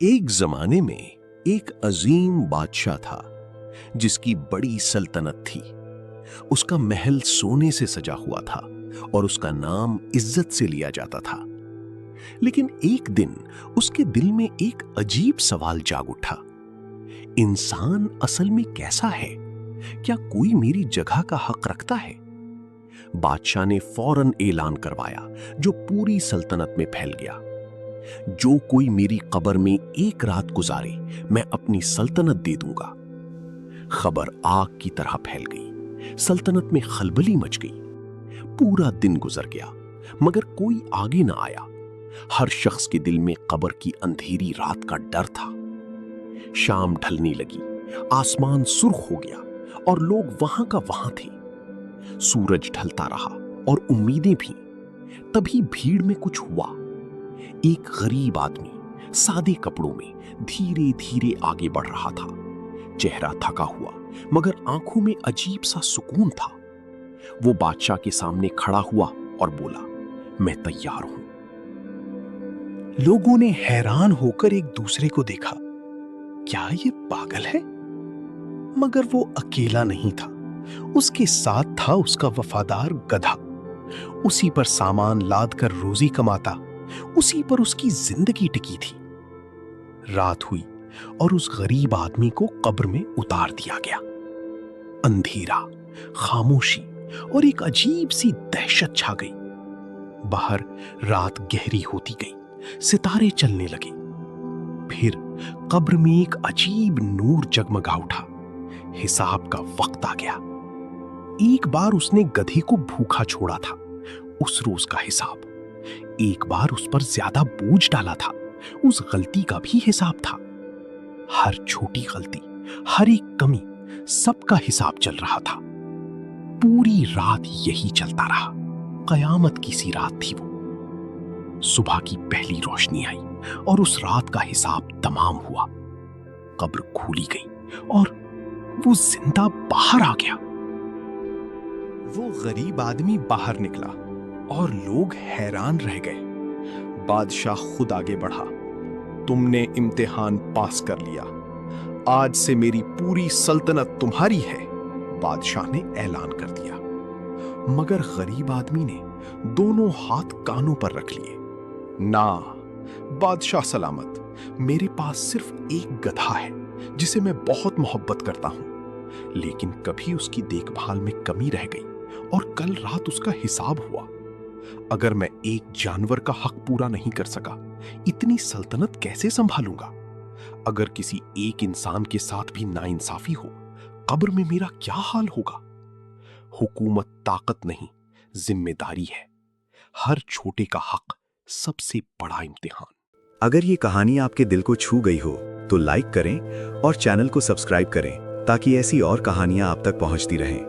एक जमाने में एक अजीम बादशाह था जिसकी बड़ी सल्तनत थी। उसका महल सोने से सजा हुआ था और उसका नाम इज्जत से लिया जाता था। लेकिन एक दिन उसके दिल में एक अजीब सवाल जाग उठा। इंसान असल में कैसा है? क्या कोई मेरी जगह का हक रखता है? बादशाह ने फौरन ऐलान करवाया, जो पूरी सल्तनत में फैल गया। जो कोई मेरी कब्र में एक रात गुजारे, मैं अपनी सल्तनत दे दूंगा। खबर आग की तरह फैल गई। सल्तनत में खलबली मच गई। पूरा दिन गुजर गया मगर कोई आगे ना आया। हर शख्स के दिल में कब्र की अंधेरी रात का डर था। शाम ढलने लगी, आसमान सुर्ख हो गया और लोग वहां का वहां थे। सूरज ढलता रहा और उम्मीदें भी। तभी भीड़ में कुछ हुआ। एक गरीब आदमी सादे कपड़ों में धीरे धीरे आगे बढ़ रहा था। चेहरा थका हुआ मगर आंखों में अजीब सा सुकून था। वो बादशाह के सामने खड़ा हुआ और बोला, मैं तैयार हूं। लोगों ने हैरान होकर एक दूसरे को देखा। क्या ये पागल है? मगर वो अकेला नहीं था। उसके साथ था उसका वफादार गधा। उसी पर सामान लाद कर रोजी कमाता, उसी पर उसकी जिंदगी टिकी थी। रात हुई और उस गरीब आदमी को कब्र में उतार दिया गया। अंधेरा, खामोशी और एक अजीब सी दहशत छा गई। बाहर रात गहरी होती गई, सितारे चलने लगे। फिर कब्र में एक अजीब नूर जगमगा उठा। हिसाब का वक्त आ गया। एक बार उसने गधे को भूखा छोड़ा था, उस रोज का हिसाब। एक बार उस पर ज्यादा बोझ डाला था, उस गलती का भी हिसाब था। हर छोटी गलती, हर एक कमी, सबका हिसाब चल रहा था। पूरी रात यही चलता रहा। कयामत की सी रात थी वो। सुबह की पहली रोशनी आई और उस रात का हिसाब तमाम हुआ। कब्र खोली गई और वो जिंदा बाहर आ गया। वो गरीब आदमी बाहर निकला और लोग हैरान रह गए। बादशाह खुद आगे बढ़ा। तुमने इम्तिहान पास कर लिया। आज से मेरी पूरी सल्तनत तुम्हारी है, बादशाह ने ऐलान कर दिया। मगर गरीब आदमी ने दोनों हाथ कानों पर रख लिए। ना, बादशाह सलामत, मेरे पास सिर्फ एक गधा है जिसे मैं बहुत मोहब्बत करता हूं। लेकिन कभी उसकी देखभाल में कमी रह गई और कल रात उसका हिसाब हुआ। अगर मैं एक जानवर का हक पूरा नहीं कर सका, इतनी सल्तनत कैसे संभालूंगा? अगर किसी एक इंसान के साथ भी नाइंसाफी हो, कब्र में मेरा क्या हाल होगा? हुकूमत ताकत नहीं, जिम्मेदारी है। हर छोटे का हक सबसे बड़ा इम्तिहान। अगर ये कहानी आपके दिल को छू गई हो तो लाइक करें और चैनल को सब्सक्राइब करें ताकि ऐसी और कहानियां आप तक पहुंचती रहें।